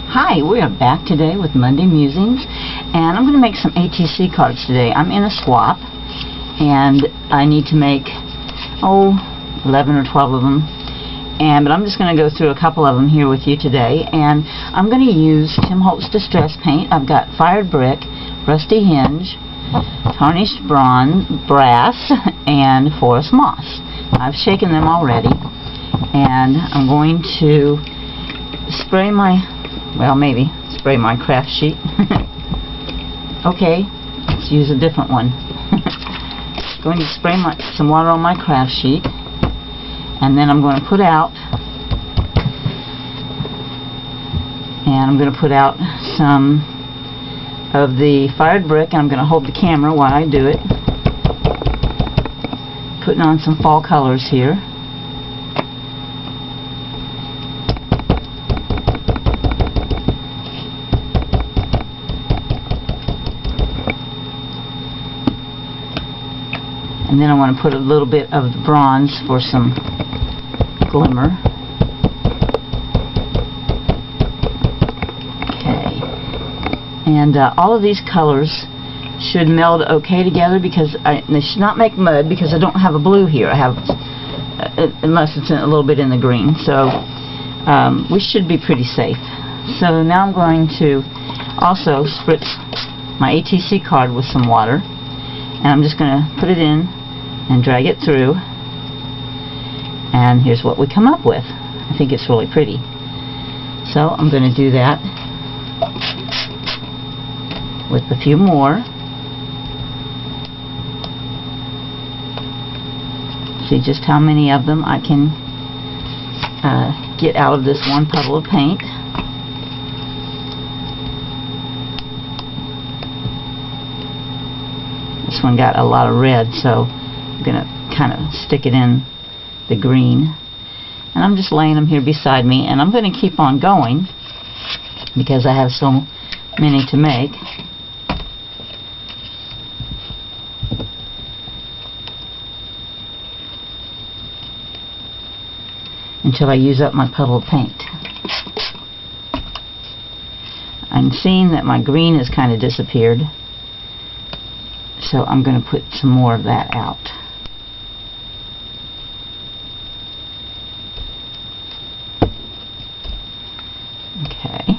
Hi, we are back today with Monday Musings, and I'm going to make some ATC cards today. I'm in a swap, and I need to make, 11 or 12 of them, but I'm just going to go through a couple of them here with you today, and I'm going to use Tim Holtz Distress Paint. I've got Fired Brick, Rusty Hinge, Tarnished Brass, and Forest Moss. I've shaken them already, and I'm going to spray my craft sheet. Okay, let's use a different one. Going to spray some water on my craft sheet, and then I'm going to put out, some of the Fired Brick, and I'm going to hold the camera while I do it. Putting on some fall colors here. And then I want to put a little bit of the bronze for some glimmer. Okay. And all of these colors should meld okay together, because they should not make mud, because I don't have a blue here. I have, unless it's a little bit in the green. So we should be pretty safe. So now I'm going to also spritz my ATC card with some water. And I'm just going to put it in and drag it through, and here's what we come up with. I think it's really pretty. So I'm going to do that with a few more. See just how many of them I can get out of this one puddle of paint. This one got a lot of red, so I'm going to kind of stick it in the green. And I'm just laying them here beside me, and I'm going to keep on going because I have so many to make. Until I use up my puddle of paint. I'm seeing that my green has kind of disappeared, so I'm going to put some more of that out. Okay.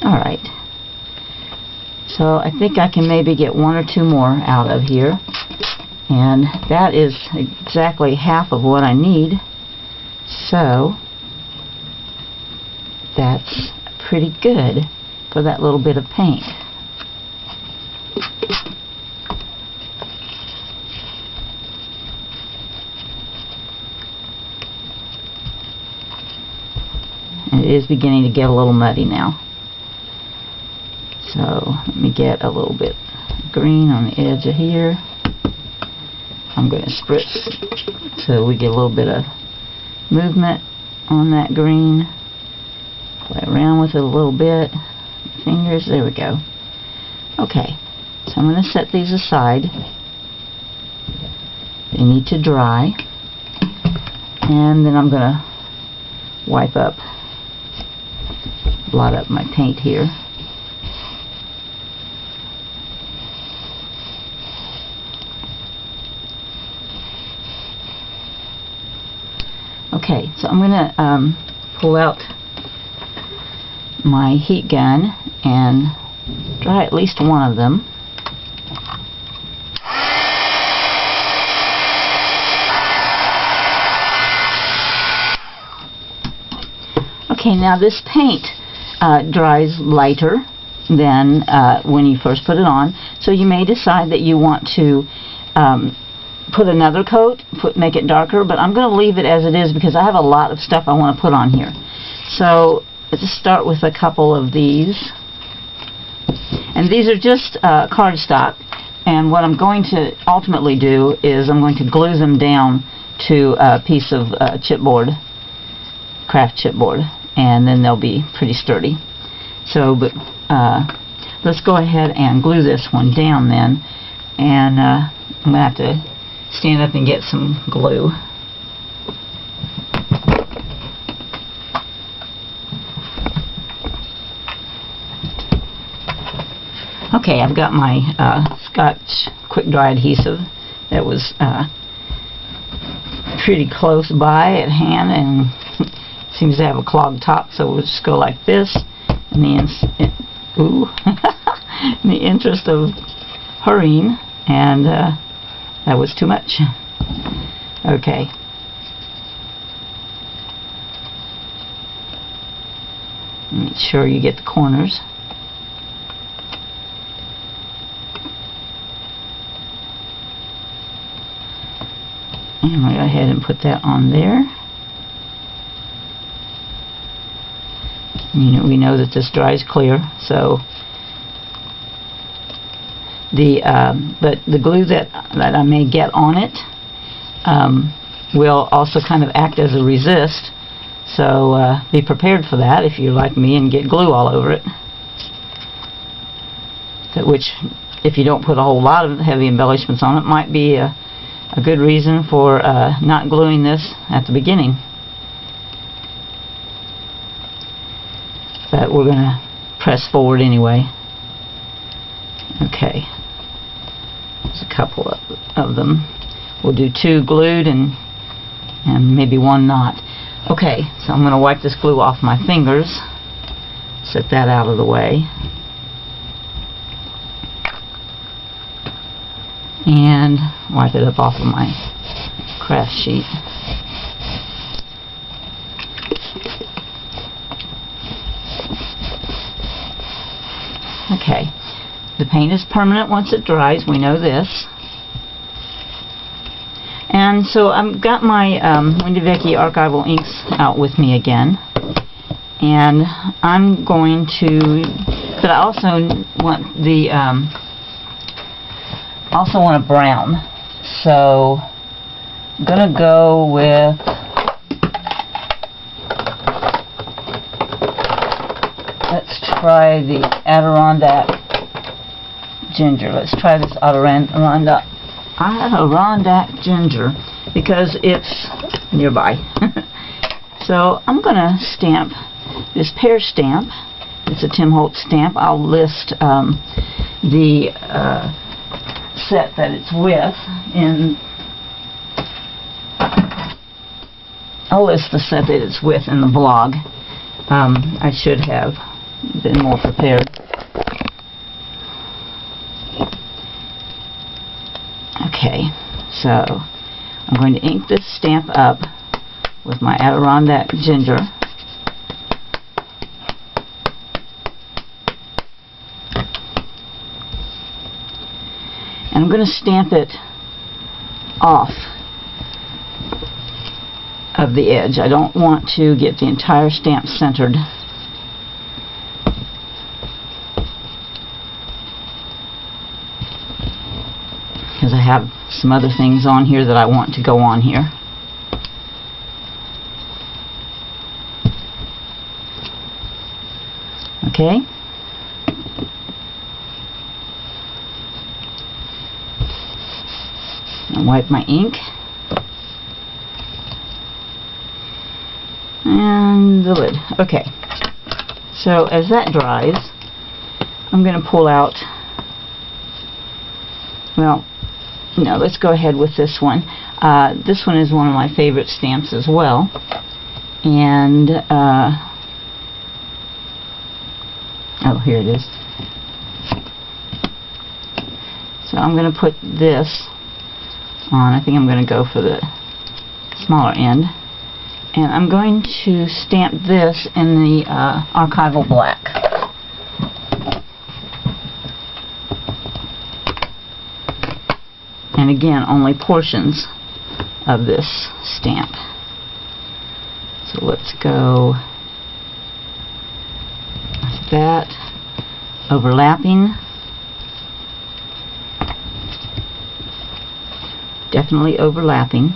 Alright. So I think I can maybe get one or two more out of here. And that is exactly half of what I need. So that's pretty good for that little bit of paint. And it is beginning to get a little muddy now. So let me get a little bit green on the edge of here. I'm going to spritz so we get a little bit of movement on that green. Play around with it a little bit. Fingers, there we go. Okay, so I'm going to set these aside. They need to dry. And then I'm going to blot up my paint here. Okay, so I'm going to pull out my heat gun and dry at least one of them. Okay, now this paint dries lighter than when you first put it on, so you may decide that you want to put another coat, make it darker, but I'm going to leave it as it is because I have a lot of stuff I want to put on here. So let's just start with a couple of these. And these are just cardstock, and what I'm going to ultimately do is I'm going to glue them down to a piece of chipboard, craft chipboard, and then they'll be pretty sturdy. So, but let's go ahead and glue this one down then, and I'm going to have to stand up and get some glue. Okay, I've got my Scotch quick dry adhesive that was pretty close by at hand, and seems to have a clogged top, so we'll just go like this. In the in the interest of hurrying, and that was too much. Okay. Make sure you get the corners. And we'll go ahead and put that on there. You know, we know that this dries clear, so but the glue that I may get on it will also kind of act as a resist, so be prepared for that if you're like me and get glue all over it. Which, if you don't put a whole lot of heavy embellishments on it, might be a good reason for not gluing this at the beginning. But we're going to press forward anyway. Okay. There's a couple of them. We'll do 2 glued and maybe 1 not. Okay, so I'm going to wipe this glue off my fingers. Set that out of the way. And wipe it up off of my craft sheet. Okay, the paint is permanent once it dries, we know this. And so I've got my Wendy Vecchi archival inks out with me again. And I'm going to, but I also want the, also want a brown. So I'm going to go with let's try the Adirondack ginger. Let's try this Adirondack ginger because it's nearby. So I'm going to stamp this pear stamp. It's a Tim Holtz stamp. I'll list the set that it's with in. I'll list the set that it's with in the blog. I should have been more prepared. Okay, so I'm going to ink this stamp up with my Adirondack ginger. And I'm going to stamp it off of the edge. I don't want to get the entire stamp centered. Because I have some other things on here that I want to go on here. Okay. And wipe my ink. And the lid. Okay. So as that dries, I'm going to pull out, well, no, let's go ahead with this one. This one is one of my favorite stamps as well. And, oh, here it is. So I'm going to put this on. I think I'm going to go for the smaller end. And I'm going to stamp this in the archival black. And again, only portions of this stamp. So let's go like that, overlapping. Definitely overlapping.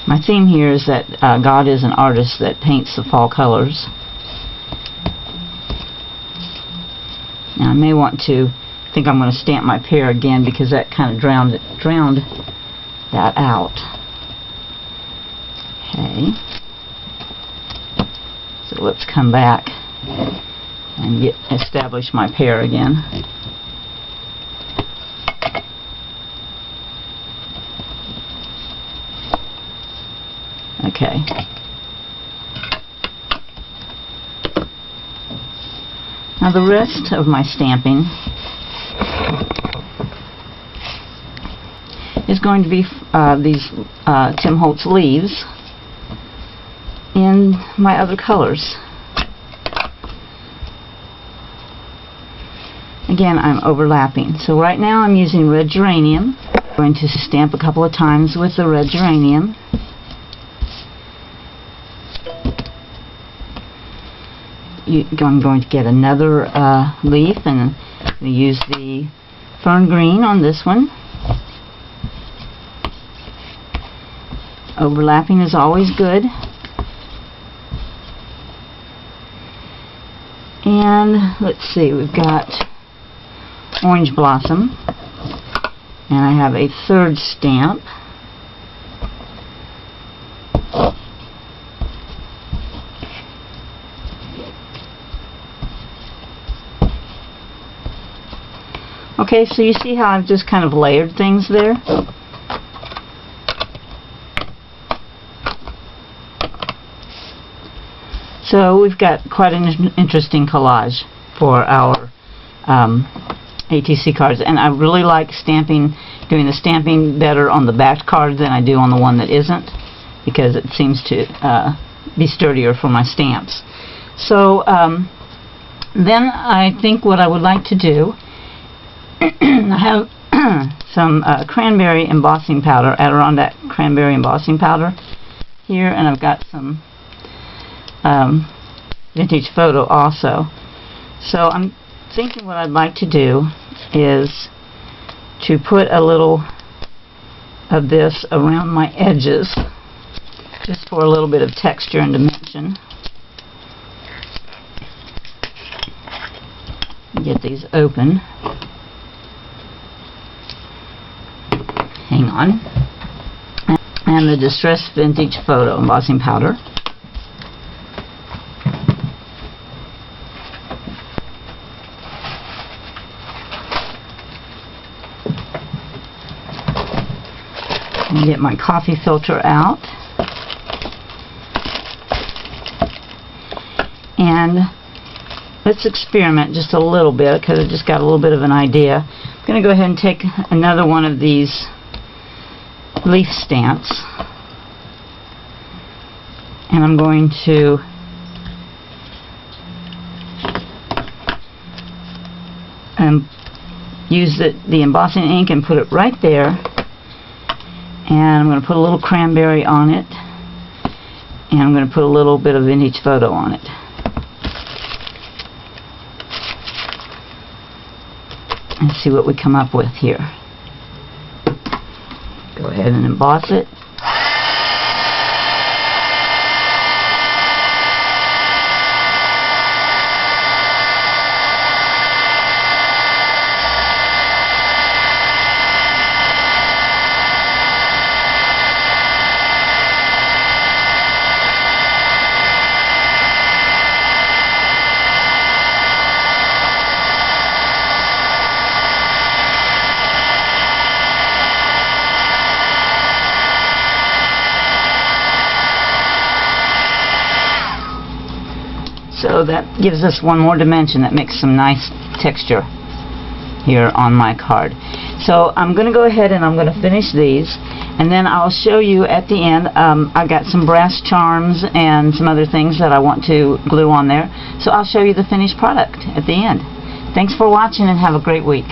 My theme here is that God is an artist that paints the fall colors. Now I may want to, think I'm going to stamp my pear again because that kind of drowned that out. Okay. So let's come back and establish my pear again. Okay. Now the rest of my stamping is going to be these Tim Holtz leaves in my other colors. Again, I'm overlapping. So right now I'm using red geranium. I'm going to stamp a couple of times with the red geranium. I'm going to get another leaf, and I'm going to use the fern green on this one. Overlapping is always good. And let's see, we've got orange blossom, and I have a third stamp. Okay, so you see how I've just kind of layered things there? So we've got quite an interesting collage for our ATC cards, and I really like doing the stamping better on the back card than I do on the one that isn't, because it seems to be sturdier for my stamps. So then I think what I would like to do, I have some cranberry embossing powder, Adirondack cranberry embossing powder here, and I've got some vintage photo also. So I'm thinking what I'd like to do is to put a little of this around my edges, just for a little bit of texture and dimension. Get these open. Hang on. And the Distress Vintage Photo embossing powder. And get my coffee filter out. And let's experiment just a little bit, because I just got a little bit of an idea. I'm going to go ahead and take another one of these leaf stamps, and I'm going to use the embossing ink and put it right there, and I'm going to put a little cranberry on it, and I'm going to put a little bit of vintage photo on it. And see what we come up with here. Go ahead and emboss it. So that gives us one more dimension that makes some nice texture here on my card. So I'm going to go ahead and I'm going to finish these, and then I'll show you at the end. I've got some brass charms and some other things that I want to glue on there. So I'll show you the finished product at the end. Thanks for watching, and have a great week.